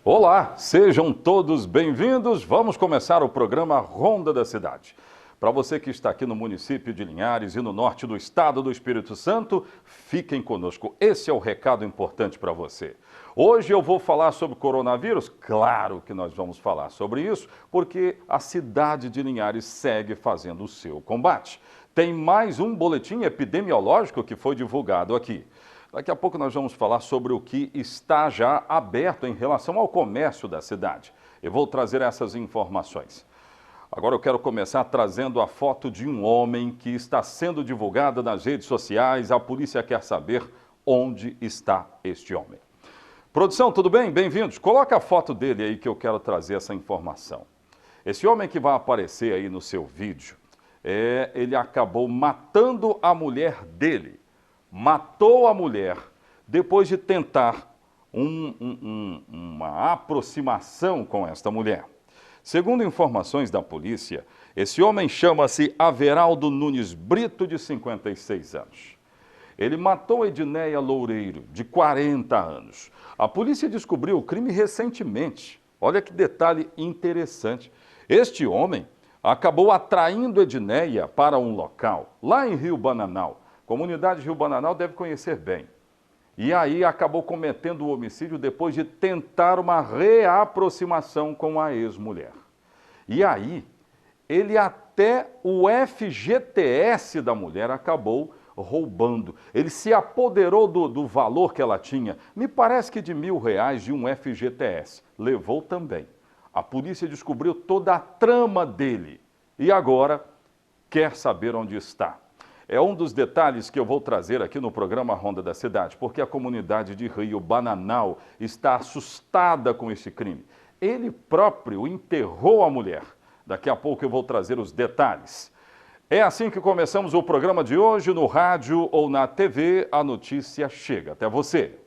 Olá, sejam todos bem-vindos. Vamos começar o programa Ronda da Cidade. Para você que está aqui no município de Linhares e no norte do estado do Espírito Santo, fiquem conosco. Esse é o recado importante para você. Hoje eu vou falar sobre coronavírus. Claro que nós vamos falar sobre isso, porque a cidade de Linhares segue fazendo o seu combate. Tem mais um boletim epidemiológico que foi divulgado aqui. Daqui a pouco nós vamos falar sobre o que está já aberto em relação ao comércio da cidade. Eu vou trazer essas informações. Agora eu quero começar trazendo a foto de um homem que está sendo divulgada nas redes sociais. A polícia quer saber onde está este homem. Produção, tudo bem? Bem-vindos. Coloca a foto dele aí que eu quero trazer essa informação. Esse homem que vai aparecer aí no seu vídeo, ele acabou matando a mulher dele. Matou a mulher depois de tentar uma aproximação com esta mulher. Segundo informações da polícia, esse homem chama-se Averaldo Nunes Brito, de 56 anos. Ele matou Edneia Loureiro, de 40 anos. A polícia descobriu o crime recentemente. Olha que detalhe interessante. Este homem acabou atraindo Edneia para um local, lá em Rio Bananal. Comunidade Rio Bananal deve conhecer bem. E aí acabou cometendo o homicídio depois de tentar uma reaproximação com a ex-mulher. E aí, ele até o FGTS da mulher acabou roubando. Ele se apoderou do valor que ela tinha, me parece que de R$1.000 de um FGTS. Levou também. A polícia descobriu toda a trama dele e agora quer saber onde está. É um dos detalhes que eu vou trazer aqui no programa Ronda da Cidade, porque a comunidade de Rio Bananal está assustada com esse crime. Ele próprio enterrou a mulher. Daqui a pouco eu vou trazer os detalhes. É assim que começamos o programa de hoje, no rádio ou na TV, a notícia chega até você.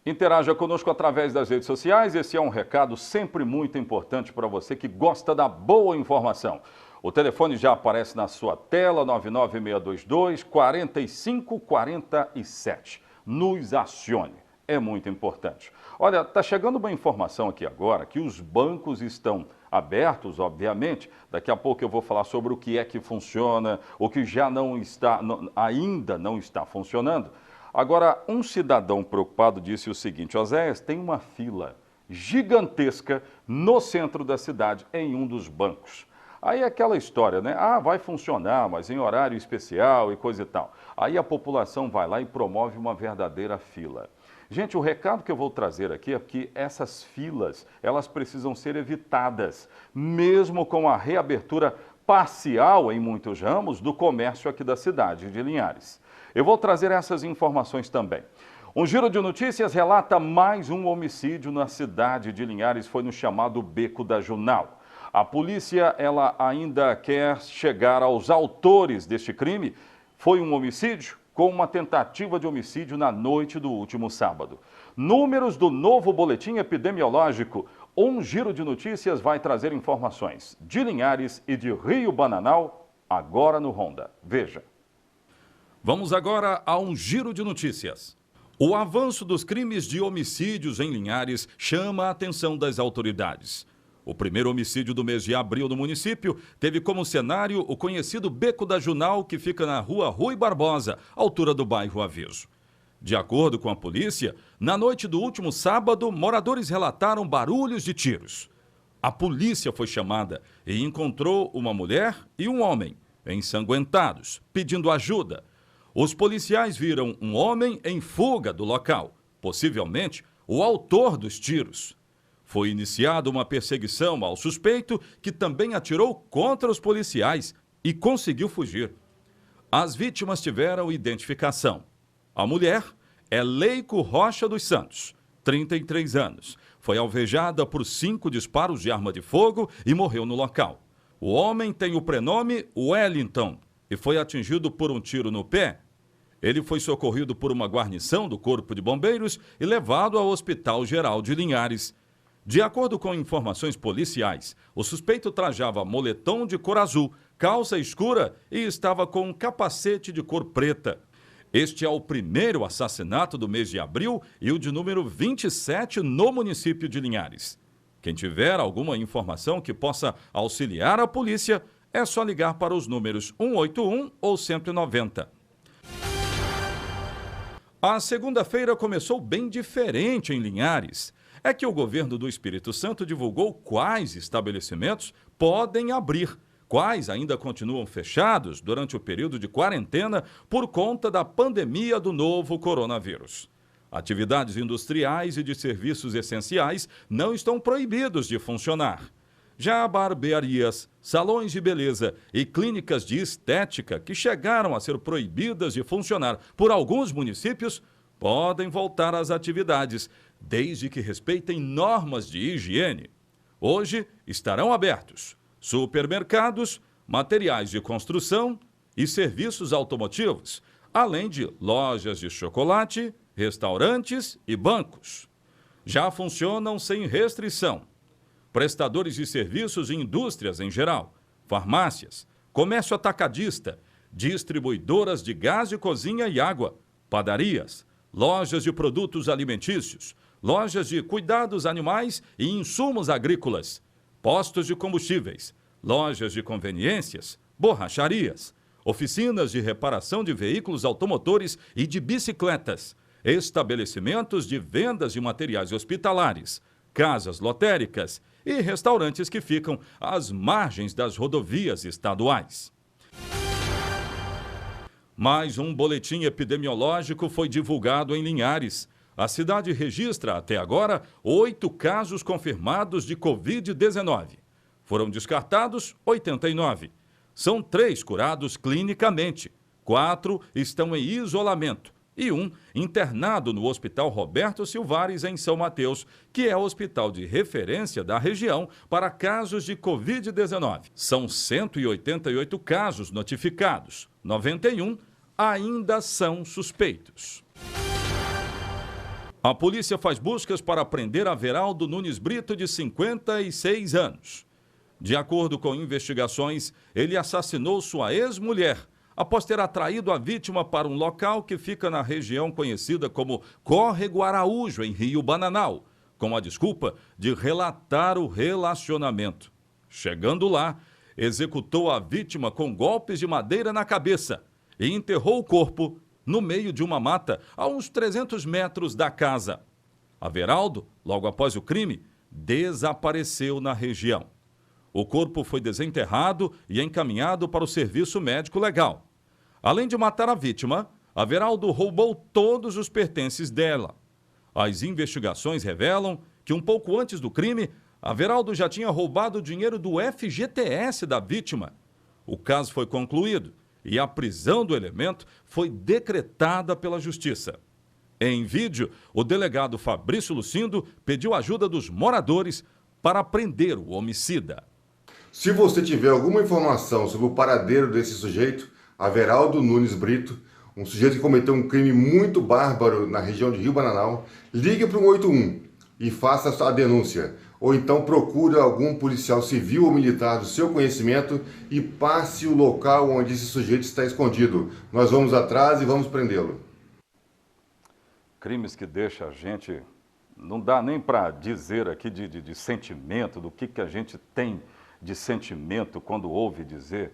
Interaja conosco através das redes sociais. Esse é um recado sempre muito importante para você que gosta da boa informação. O telefone já aparece na sua tela, 99622-4547. Nos acione. É muito importante. Olha, está chegando uma informação aqui agora que os bancos estão abertos, obviamente. Daqui a pouco eu vou falar sobre o que é que funciona, o que já não está, ainda não está funcionando. Agora, um cidadão preocupado disse o seguinte: Oséias, tem uma fila gigantesca no centro da cidade, em um dos bancos. Aí aquela história, né? Ah, vai funcionar, mas em horário especial e coisa e tal. Aí a população vai lá e promove uma verdadeira fila. Gente, o recado que eu vou trazer aqui é que essas filas, elas precisam ser evitadas, mesmo com a reabertura parcial em muitos ramos do comércio aqui da cidade de Linhares. Eu vou trazer essas informações também. Um giro de notícias relata mais um homicídio na cidade de Linhares, foi no chamado Beco da Junal. A polícia, ela ainda quer chegar aos autores deste crime. Foi um homicídio com uma tentativa de homicídio na noite do último sábado. Números do novo boletim epidemiológico. Um giro de notícias vai trazer informações de Linhares e de Rio Bananal, agora no Ronda. Veja. Vamos agora a um giro de notícias. O avanço dos crimes de homicídios em Linhares chama a atenção das autoridades. O primeiro homicídio do mês de abril no município teve como cenário o conhecido Beco da Junal, que fica na rua Rui Barbosa, altura do bairro Aviso. De acordo com a polícia, na noite do último sábado, moradores relataram barulhos de tiros. A polícia foi chamada e encontrou uma mulher e um homem, ensanguentados, pedindo ajuda. Os policiais viram um homem em fuga do local, possivelmente o autor dos tiros. Foi iniciada uma perseguição ao suspeito, que também atirou contra os policiais e conseguiu fugir. As vítimas tiveram identificação. A mulher é Leico Rocha dos Santos, 33 anos. Foi alvejada por 5 disparos de arma de fogo e morreu no local. O homem tem o prenome Wellington e foi atingido por um tiro no pé. Ele foi socorrido por uma guarnição do Corpo de Bombeiros e levado ao Hospital Geral de Linhares. De acordo com informações policiais, o suspeito trajava moletom de cor azul, calça escura e estava com um capacete de cor preta. Este é o primeiro assassinato do mês de abril e o de número 27 no município de Linhares. Quem tiver alguma informação que possa auxiliar a polícia, é só ligar para os números 181 ou 190. A segunda-feira começou bem diferente em Linhares. É que o governo do Espírito Santo divulgou quais estabelecimentos podem abrir, quais ainda continuam fechados durante o período de quarentena por conta da pandemia do novo coronavírus. Atividades industriais e de serviços essenciais não estão proibidos de funcionar. Já barbearias, salões de beleza e clínicas de estética que chegaram a ser proibidas de funcionar por alguns municípios podem voltar às atividades, desde que respeitem normas de higiene. Hoje estarão abertos supermercados, materiais de construção e serviços automotivos, além de lojas de chocolate, restaurantes e bancos. Já funcionam sem restrição prestadores de serviços e indústrias em geral, farmácias, comércio atacadista, distribuidoras de gás de cozinha e água, padarias, lojas de produtos alimentícios, lojas de cuidados animais e insumos agrícolas, postos de combustíveis, lojas de conveniências, borracharias, oficinas de reparação de veículos automotores e de bicicletas, estabelecimentos de vendas de materiais hospitalares, casas lotéricas e restaurantes que ficam às margens das rodovias estaduais. Mais um boletim epidemiológico foi divulgado em Linhares. A cidade registra, até agora, 8 casos confirmados de Covid-19. Foram descartados 89. São 3 curados clinicamente, 4 estão em isolamento e 1 internado no Hospital Roberto Silvares, em São Mateus, que é o hospital de referência da região para casos de Covid-19. São 188 casos notificados, 91 ainda são suspeitos. A polícia faz buscas para prender Averaldo Nunes Brito, de 56 anos. De acordo com investigações, ele assassinou sua ex-mulher após ter atraído a vítima para um local que fica na região conhecida como Córrego Araújo, em Rio Bananal, com a desculpa de relatar o relacionamento. Chegando lá, executou a vítima com golpes de madeira na cabeça e enterrou o corpo no meio de uma mata a uns 300 metros da casa. Averaldo, logo após o crime, desapareceu na região. O corpo foi desenterrado e encaminhado para o serviço médico legal. Além de matar a vítima, Averaldo roubou todos os pertences dela. As investigações revelam que um pouco antes do crime, Averaldo já tinha roubado o dinheiro do FGTS da vítima. O caso foi concluído e a prisão do elemento foi decretada pela Justiça. Em vídeo, o delegado Fabrício Lucindo pediu ajuda dos moradores para prender o homicida. Se você tiver alguma informação sobre o paradeiro desse sujeito, Averaldo Nunes Brito, um sujeito que cometeu um crime muito bárbaro na região de Rio Bananal, ligue para o 181 e faça a denúncia. Ou então procure algum policial civil ou militar do seu conhecimento e passe o local onde esse sujeito está escondido. Nós vamos atrás e vamos prendê-lo. Crimes que deixam a gente... Não dá nem para dizer aqui de sentimento, do que a gente tem de sentimento quando ouve dizer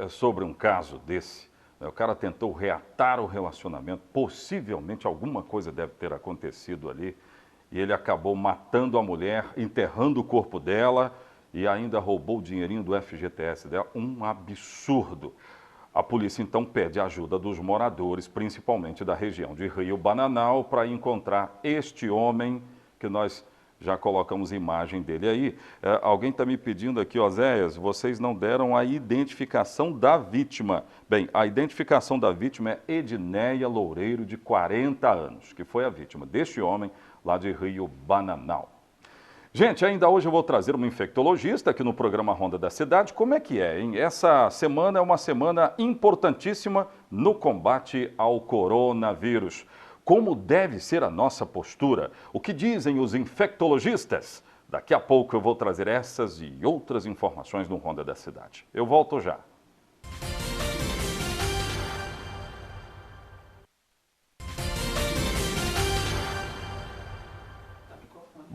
sobre um caso desse. O cara tentou reatar o relacionamento, possivelmente alguma coisa deve ter acontecido ali, e ele acabou matando a mulher, enterrando o corpo dela e ainda roubou o dinheirinho do FGTS dela. Um absurdo. A polícia então pede ajuda dos moradores, principalmente da região de Rio Bananal, para encontrar este homem que nós já colocamos imagem dele aí. Alguém está me pedindo aqui, Oséias, vocês não deram a identificação da vítima. Bem, a identificação da vítima é Edneia Loureiro, de 40 anos, que foi a vítima deste homem lá de Rio Bananal. Gente, ainda hoje eu vou trazer uma infectologista aqui no programa Ronda da Cidade. Como é que é, hein? Essa semana é uma semana importantíssima no combate ao coronavírus. Como deve ser a nossa postura? O que dizem os infectologistas? Daqui a pouco eu vou trazer essas e outras informações no Ronda da Cidade. Eu volto já.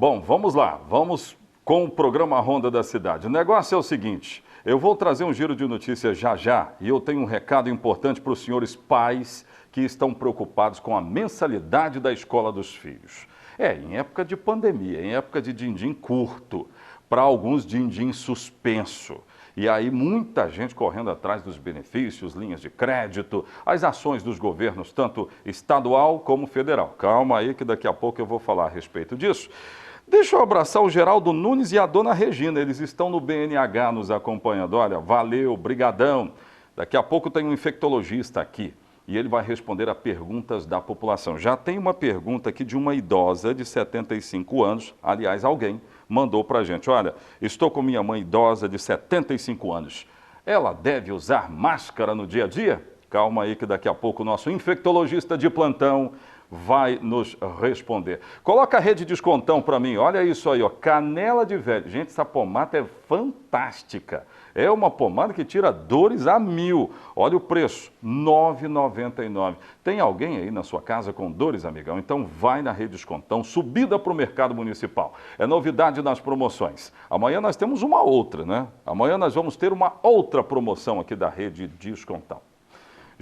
Bom, vamos lá, vamos com o programa Ronda da Cidade. O negócio é o seguinte, eu vou trazer um giro de notícias já e eu tenho um recado importante para os senhores pais que estão preocupados com a mensalidade da escola dos filhos. Em época de pandemia, em época de din-din curto, para alguns din-din suspenso. E aí muita gente correndo atrás dos benefícios, linhas de crédito, as ações dos governos, tanto estadual como federal. Calma aí que daqui a pouco eu vou falar a respeito disso. Deixa eu abraçar o Geraldo Nunes e a dona Regina, eles estão no BNH nos acompanhando. Olha, valeu, brigadão. Daqui a pouco tem um infectologista aqui e ele vai responder a perguntas da população. Já tem uma pergunta aqui de uma idosa de 75 anos, aliás, alguém mandou para a gente. Olha, estou com minha mãe idosa de 75 anos. Ela deve usar máscara no dia a dia? Calma aí que daqui a pouco o nosso infectologista de plantão vai nos responder. Coloca a Rede Descontão para mim, olha isso aí, ó, canela de velho. Gente, essa pomada é fantástica. É uma pomada que tira dores a 1.000. Olha o preço, R$ 9,99. Tem alguém aí na sua casa com dores, amigão? Então vai na Rede Descontão, subida para o mercado municipal. É novidade nas promoções. Amanhã nós temos uma outra, né? Amanhã nós vamos ter uma outra promoção aqui da Rede Descontão.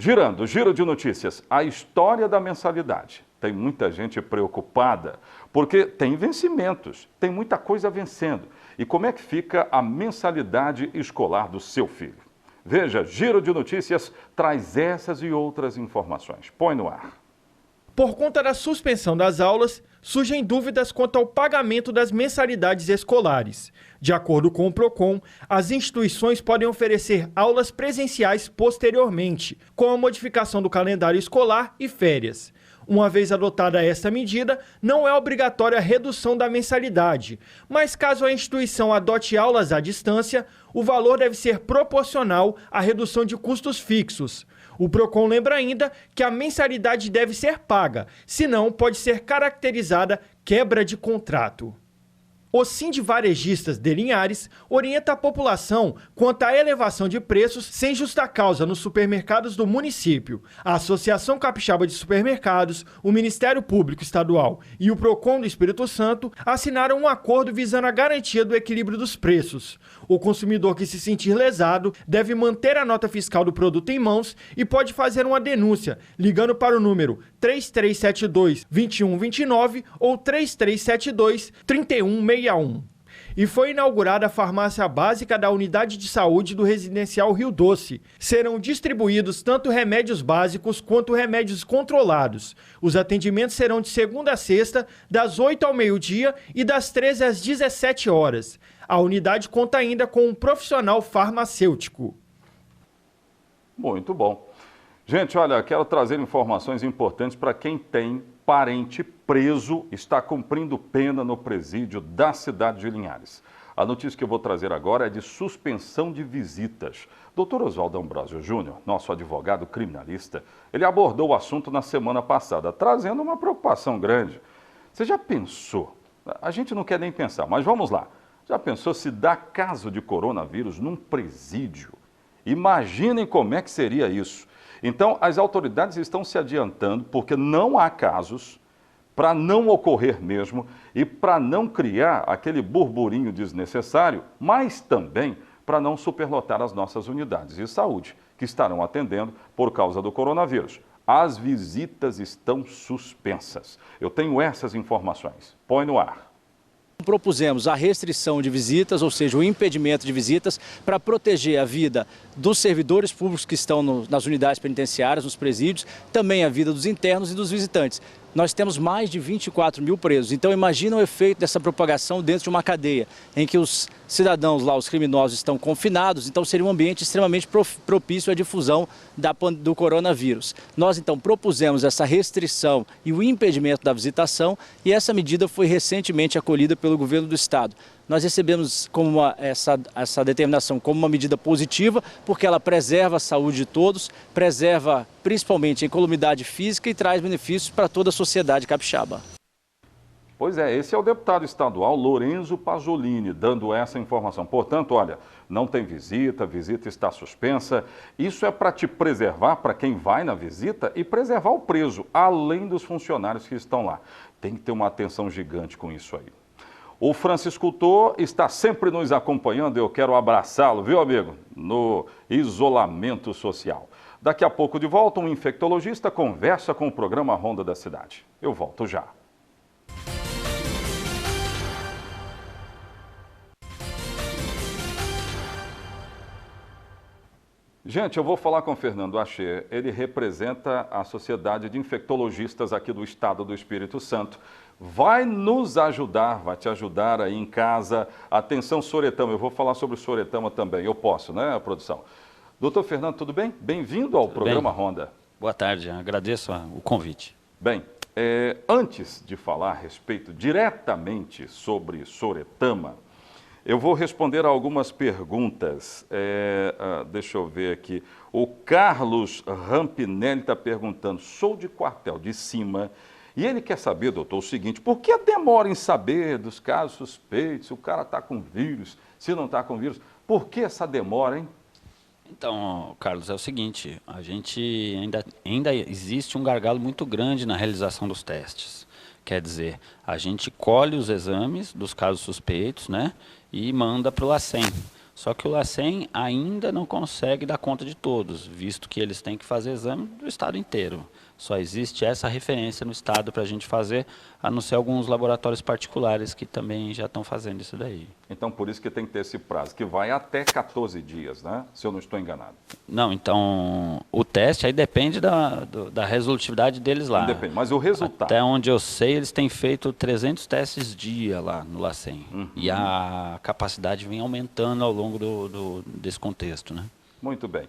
Girando, giro de notícias, a história da mensalidade. Tem muita gente preocupada, porque tem vencimentos, tem muita coisa vencendo. E como é que fica a mensalidade escolar do seu filho? Veja, Giro de Notícias traz essas e outras informações. Põe no ar. Por conta da suspensão das aulas, surgem dúvidas quanto ao pagamento das mensalidades escolares. De acordo com o PROCON, as instituições podem oferecer aulas presenciais posteriormente, com a modificação do calendário escolar e férias. Uma vez adotada esta medida, não é obrigatória a redução da mensalidade, mas caso a instituição adote aulas à distância, o valor deve ser proporcional à redução de custos fixos. O PROCON lembra ainda que a mensalidade deve ser paga, senão pode ser caracterizada quebra de contrato. O Sindivarejistas de Linhares orienta a população quanto à elevação de preços sem justa causa nos supermercados do município. A Associação Capixaba de Supermercados, o Ministério Público Estadual e o PROCON do Espírito Santo assinaram um acordo visando a garantia do equilíbrio dos preços. O consumidor que se sentir lesado deve manter a nota fiscal do produto em mãos e pode fazer uma denúncia ligando para o número 3372-2129 ou 3372-3161. E foi inaugurada a farmácia básica da Unidade de Saúde do Residencial Rio Doce. Serão distribuídos tanto remédios básicos quanto remédios controlados. Os atendimentos serão de segunda a sexta, das 8 ao meio-dia e das 13 às 17 horas. A unidade conta ainda com um profissional farmacêutico. Muito bom. Gente, olha, quero trazer informações importantes para quem tem parente preso, está cumprindo pena no presídio da cidade de Linhares. A notícia que eu vou trazer agora é de suspensão de visitas. Dr. Oswaldo Ambrosio Júnior, nosso advogado criminalista, ele abordou o assunto na semana passada, trazendo uma preocupação grande. Você já pensou? A gente não quer nem pensar, mas vamos lá. Já pensou se dá caso de coronavírus num presídio? Imaginem como é que seria isso. Então, as autoridades estão se adiantando porque não há casos, para não ocorrer mesmo e para não criar aquele burburinho desnecessário, mas também para não superlotar as nossas unidades de saúde, que estarão atendendo por causa do coronavírus. As visitas estão suspensas. Eu tenho essas informações. Põe no ar. Propusemos a restrição de visitas, ou seja, o impedimento de visitas, para proteger a vida dos servidores públicos que estão nas unidades penitenciárias, nos presídios, também a vida dos internos e dos visitantes. nós temos mais de 24 mil presos. Então imagina o efeito dessa propagação dentro de uma cadeia, em que os cidadãos lá, os criminosos, estão confinados, então seria um ambiente extremamente propício à difusão do coronavírus. Nós então propusemos essa restrição e o impedimento da visitação, e essa medida foi recentemente acolhida pelo governo do estado. Nós recebemos essa determinação como uma medida positiva, porque ela preserva a saúde de todos, preserva principalmente a incolumidade física e traz benefícios para toda a sociedade capixaba. Pois é, esse é o deputado estadual Lorenzo Pasolini, dando essa informação. Portanto, olha, não tem visita, a visita está suspensa. Isso é para te preservar, para quem vai na visita, e preservar o preso, além dos funcionários que estão lá. Tem que ter uma atenção gigante com isso aí. O Francisco Tô está sempre nos acompanhando, eu quero abraçá-lo, viu, amigo? No isolamento social. Daqui a pouco de volta, um infectologista conversa com o programa Ronda da Cidade. Eu volto já. Gente, eu vou falar com o Fernando Axê, ele representa a Sociedade de Infectologistas aqui do Estado do Espírito Santo. Vai nos ajudar, vai te ajudar aí em casa. Atenção, Soretama, eu vou falar sobre o Soretama também, eu posso, né, produção? Doutor Fernando, tudo bem? Bem-vindo ao programa Ronda. Boa tarde, agradeço o convite. Bem, antes de falar a respeito diretamente sobre Soretama, eu vou responder a algumas perguntas. Deixa eu ver aqui. O Carlos Rampinelli está perguntando, sou de Quartel de Cima, e ele quer saber, doutor, o seguinte, por que a demora em saber dos casos suspeitos, se o cara está com vírus, se não está com vírus? Por que essa demora, hein? Então, Carlos, é o seguinte, a gente ainda existe um gargalo muito grande na realização dos testes. Quer dizer, a gente colhe os exames dos casos suspeitos, né, e manda para o LACEN. Só que o LACEN ainda não consegue dar conta de todos, visto que eles têm que fazer exame do estado inteiro. Só existe essa referência no estado para a gente fazer, a não ser alguns laboratórios particulares que também já estão fazendo isso daí. Então, por isso que tem que ter esse prazo, que vai até 14 dias, né? Se eu não estou enganado. Não, então, o teste aí depende da resolutividade deles lá. Depende, mas o resultado... Até onde eu sei, eles têm feito 300 testes dia lá no LACEN. Uhum. E a capacidade vem aumentando ao longo desse contexto, né? Muito bem.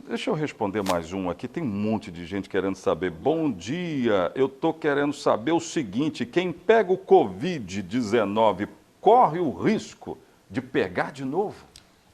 Deixa eu responder mais um aqui, tem um monte de gente querendo saber. Bom dia, eu estou querendo saber o seguinte, quem pega o Covid-19 corre o risco de pegar de novo?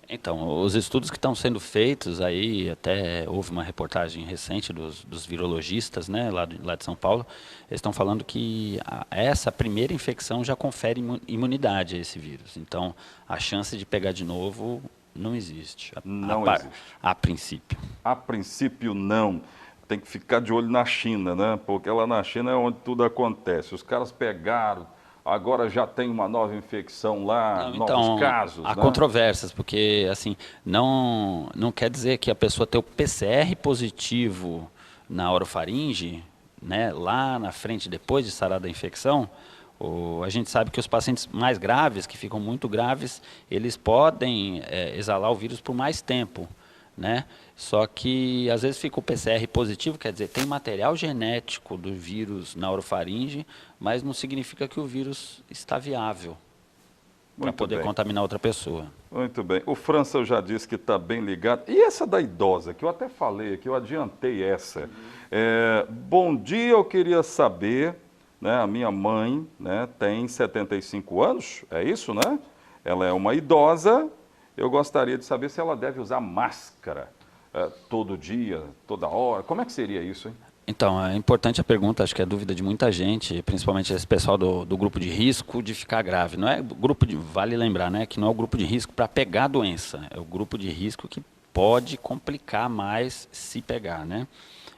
Então, os estudos que estão sendo feitos aí, até houve uma reportagem recente dos virologistas, né, lá de São Paulo, eles estão falando que essa primeira infecção já confere imunidade a esse vírus. Então, a chance de pegar de novo... não existe. Não existe. A princípio. A princípio, não. Tem que ficar de olho na China, né? Porque lá na China é onde tudo acontece. Os caras pegaram, agora já tem uma nova infecção lá, novos casos. Há né? controvérsias, porque assim, não quer dizer que a pessoa tem o PCR positivo na orofaringe, né, lá na frente, depois de sarar da infecção. A gente sabe que os pacientes mais graves, que ficam muito graves, eles podem exalar o vírus por mais tempo, né? Só que às vezes fica o PCR positivo, quer dizer, tem material genético do vírus na orofaringe, mas não significa que o vírus está viável para poder contaminar outra pessoa. Muito bem. O França já disse que está bem ligado. E essa da idosa, que eu até falei, que eu adiantei essa. Bom dia, eu queria saber... né, a minha mãe, né, tem 75 anos, é isso, né? Ela é uma idosa, eu gostaria de saber se ela deve usar máscara todo dia, toda hora. Como é que seria isso, hein? Então, é importante a pergunta, acho que é dúvida de muita gente, principalmente esse pessoal do grupo de risco de ficar grave. Não é vale lembrar, né, que não é o grupo de risco para pegar a doença, é o grupo de risco que pode complicar mais se pegar, né?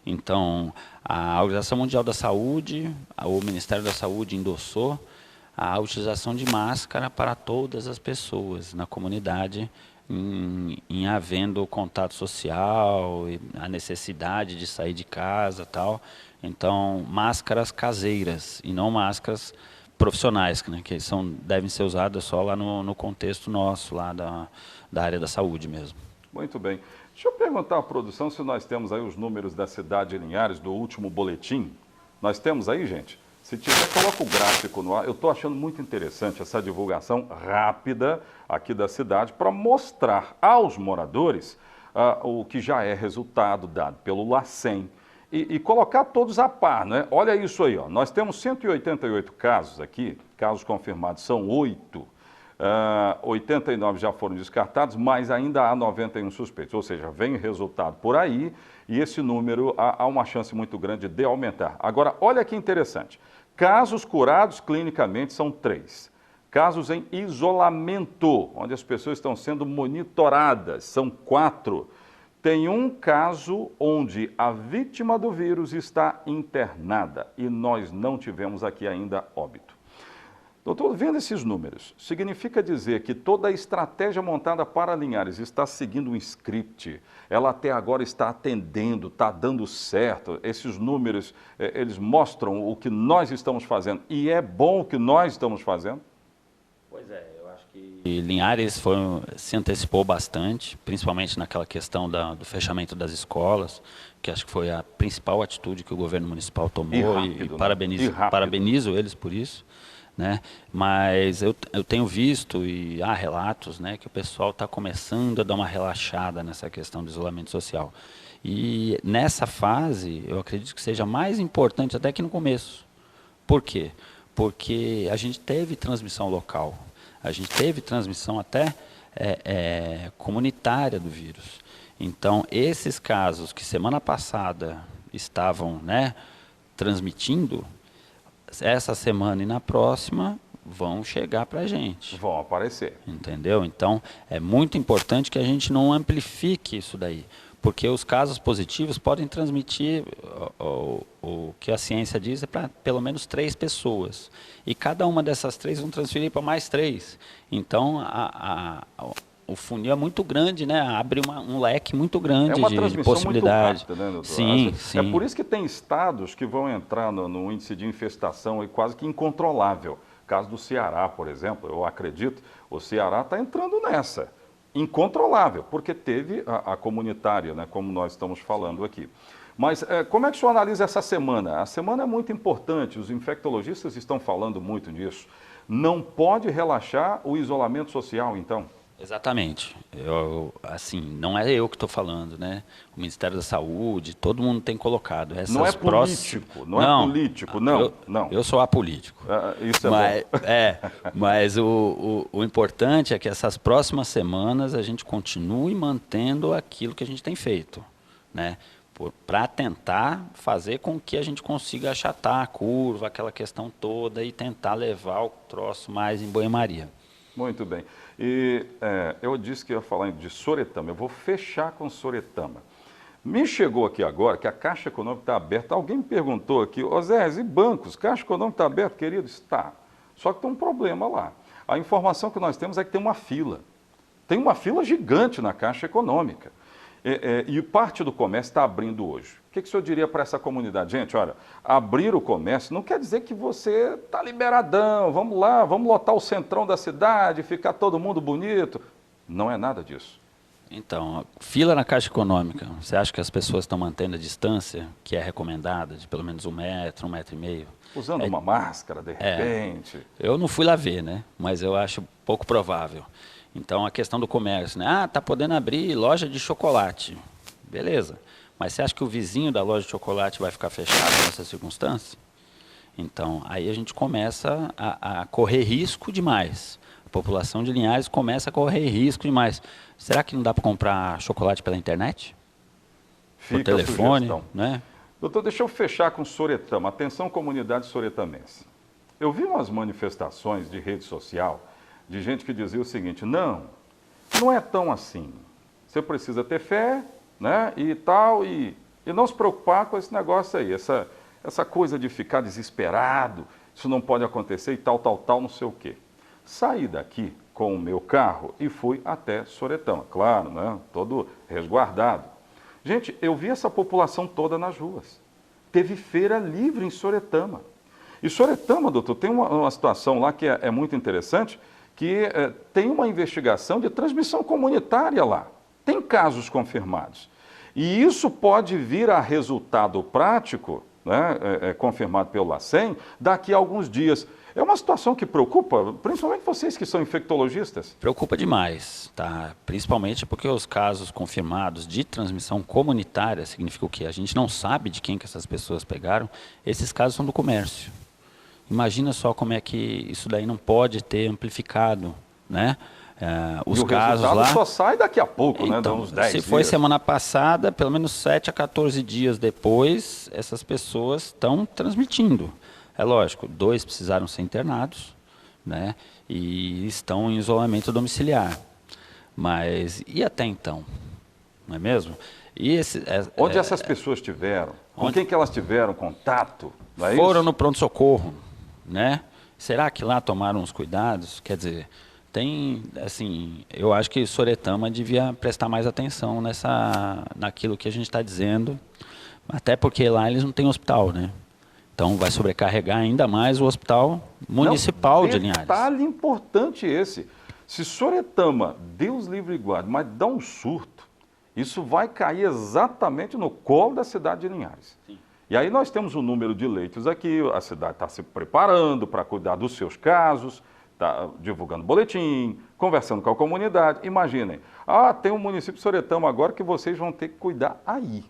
Então, a Organização Mundial da Saúde, o Ministério da Saúde endossou a utilização de máscara para todas as pessoas na comunidade, em havendo contato social, a necessidade de sair de casa e tal. Então, máscaras caseiras e não máscaras profissionais, né, que devem ser usadas só lá no contexto nosso, lá da área da saúde mesmo. Muito bem. Deixa eu perguntar à produção se nós temos aí os números da cidade de Linhares, do último boletim. Nós temos aí, gente? Se tiver, coloca o gráfico no ar. Eu estou achando muito interessante essa divulgação rápida aqui da cidade para mostrar aos moradores o que já é resultado dado pelo LACEN e colocar todos a par, né? Olha isso aí, ó. Nós temos 188 casos aqui, casos confirmados são 8. 89 já foram descartados, mas ainda há 91 suspeitos, ou seja, vem resultado por aí e esse número há uma chance muito grande de aumentar. Agora, olha que interessante, casos curados clinicamente são 3, casos em isolamento, onde as pessoas estão sendo monitoradas, são 4. Tem um caso onde a vítima do vírus está internada e nós não tivemos aqui ainda óbito. Doutor, vendo esses números, significa dizer que toda a estratégia montada para Linhares está seguindo um script, ela até agora está atendendo, está dando certo, esses números, eles mostram o que nós estamos fazendo e é bom o que nós estamos fazendo? Pois é, eu acho que Linhares se antecipou bastante, principalmente naquela questão do fechamento das escolas, que acho que foi a principal atitude que o governo municipal tomou e parabenizo eles por isso. Né? Mas eu tenho visto e há relatos, né, que o pessoal está começando a dar uma relaxada nessa questão do isolamento social. E nessa fase, eu acredito que seja mais importante até que no começo. Por quê? Porque a gente teve transmissão local, a gente teve transmissão até comunitária do vírus. Então, esses casos que semana passada estavam, né, transmitindo, essa semana e na próxima vão chegar para a gente. Vão aparecer. Entendeu? Então, é muito importante que a gente não amplifique isso daí, porque os casos positivos podem transmitir, o que a ciência diz é para pelo menos 3 pessoas. E cada uma dessas 3 vão transferir para mais 3. Então, o funil é muito grande, né? Abre um leque muito grande de possibilidade. Muito rápida, né, doutor? Sim, sim. É por isso que tem estados que vão entrar no índice de infestação e quase que incontrolável. Caso do Ceará, por exemplo, eu acredito, o Ceará está entrando nessa. Incontrolável, porque teve a comunitária, né, como nós estamos falando aqui. Mas como é que o senhor analisa essa semana? A semana é muito importante, os infectologistas estão falando muito nisso. Não pode relaxar o isolamento social, então? Exatamente. Assim, não é eu que estou falando, né? O Ministério da Saúde, todo mundo tem colocado. Não é político, não é político, não. Eu sou apolítico. Isso é bom. Mas o importante é que essas próximas semanas a gente continue mantendo aquilo que a gente tem feito, né? Para tentar fazer com que a gente consiga achatar a curva, aquela questão toda e tentar levar o troço mais em banho-maria. Muito bem. E eu disse que ia falar de Soretama, eu vou fechar com Soretama. Me chegou aqui agora que a Caixa Econômica está aberta. Alguém me perguntou aqui, Zé, e bancos? Caixa Econômica está aberta, querido? Está. Só que tem um problema lá. A informação que nós temos é que tem uma fila. Tem uma fila gigante na Caixa Econômica. E parte do comércio está abrindo hoje. O que o senhor diria para essa comunidade? Gente, olha, abrir o comércio não quer dizer que você está liberadão, vamos lá, vamos lotar o centrão da cidade, ficar todo mundo bonito. Não é nada disso. Então, fila na Caixa Econômica, você acha que as pessoas estão mantendo a distância que é recomendada, de pelo menos 1 metro, 1,5 metro? Usando uma máscara, de repente. Eu não fui lá ver, né? Mas eu acho pouco provável. Então, a questão do comércio, né? Está podendo abrir loja de chocolate. Beleza. Mas você acha que o vizinho da loja de chocolate vai ficar fechado nessa circunstância? Então, aí a gente começa a correr risco demais. A população de Linhares começa a correr risco demais. Será que não dá para comprar chocolate pela internet? Por telefone, né? Doutor, deixa eu fechar com Soretama. Atenção, comunidade soretamense. Eu vi umas manifestações de rede social de gente que dizia o seguinte, não é tão assim. Você precisa ter fé, né, e tal, e não se preocupar com esse negócio aí, essa coisa de ficar desesperado, isso não pode acontecer e tal, não sei o quê. Saí daqui com o meu carro e fui até Soretama, claro, né, todo resguardado. Gente, eu vi essa população toda nas ruas. Teve feira livre em Soretama. E Soretama, doutor, tem uma situação lá que é muito interessante, que tem uma investigação de transmissão comunitária lá. Tem casos confirmados. E isso pode vir a resultado prático né, confirmado pelo LACEN, daqui a alguns dias. É uma situação que preocupa, principalmente vocês que são infectologistas? Preocupa demais, tá? Principalmente porque os casos confirmados de transmissão comunitária, significa o quê? A gente não sabe de quem que essas pessoas pegaram, esses casos são do comércio. Imagina só como é que isso daí não pode ter amplificado, né? Os casos lá... só sai daqui a pouco, então, né? Dá uns 10 se foi dias. semana passada, pelo menos 7 a 14 dias depois, essas pessoas estão transmitindo. É lógico, 2 precisaram ser internados, né? E estão em isolamento domiciliar. Mas e até então? Não é mesmo? E onde essas pessoas tiveram? Com quem que elas tiveram contato? Não é foram isso? no pronto-socorro, né? Será que lá tomaram os cuidados? Quer dizer, tem, assim, eu acho que Soretama devia prestar mais atenção naquilo que a gente está dizendo, até porque lá eles não têm hospital, né? Então vai sobrecarregar ainda mais o hospital municipal de Linhares. Detalhe importante esse. Se Soretama, Deus livre e guarde, mas dá um surto, isso vai cair exatamente no colo da cidade de Linhares. Sim. E aí nós temos um número de leitos aqui, a cidade está se preparando para cuidar dos seus casos, está divulgando boletim, conversando com a comunidade. Imaginem, tem um município de Soretama agora que vocês vão ter que cuidar aí.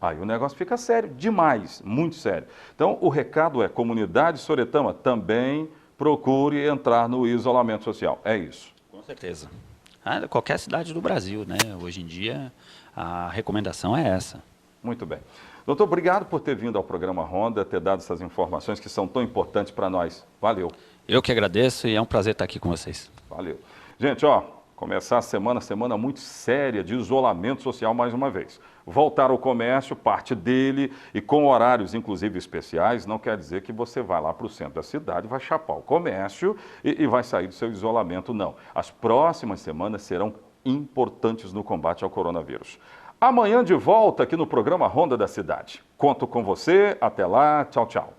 Aí o negócio fica sério, demais, muito sério. Então, o recado é, comunidade de Soretama, também procure entrar no isolamento social. É isso. Com certeza. Qualquer cidade do Brasil, né? Hoje em dia, a recomendação é essa. Muito bem. Doutor, obrigado por ter vindo ao programa Ronda, ter dado essas informações que são tão importantes para nós. Valeu. Eu que agradeço e é um prazer estar aqui com vocês. Valeu. Gente, começar a semana muito séria de isolamento social mais uma vez. Voltar ao comércio, parte dele, e com horários inclusive especiais, não quer dizer que você vai lá para o centro da cidade, vai chapar o comércio e vai sair do seu isolamento, não. As próximas semanas serão importantes no combate ao coronavírus. Amanhã de volta aqui no programa Ronda da Cidade. Conto com você, até lá, tchau, tchau.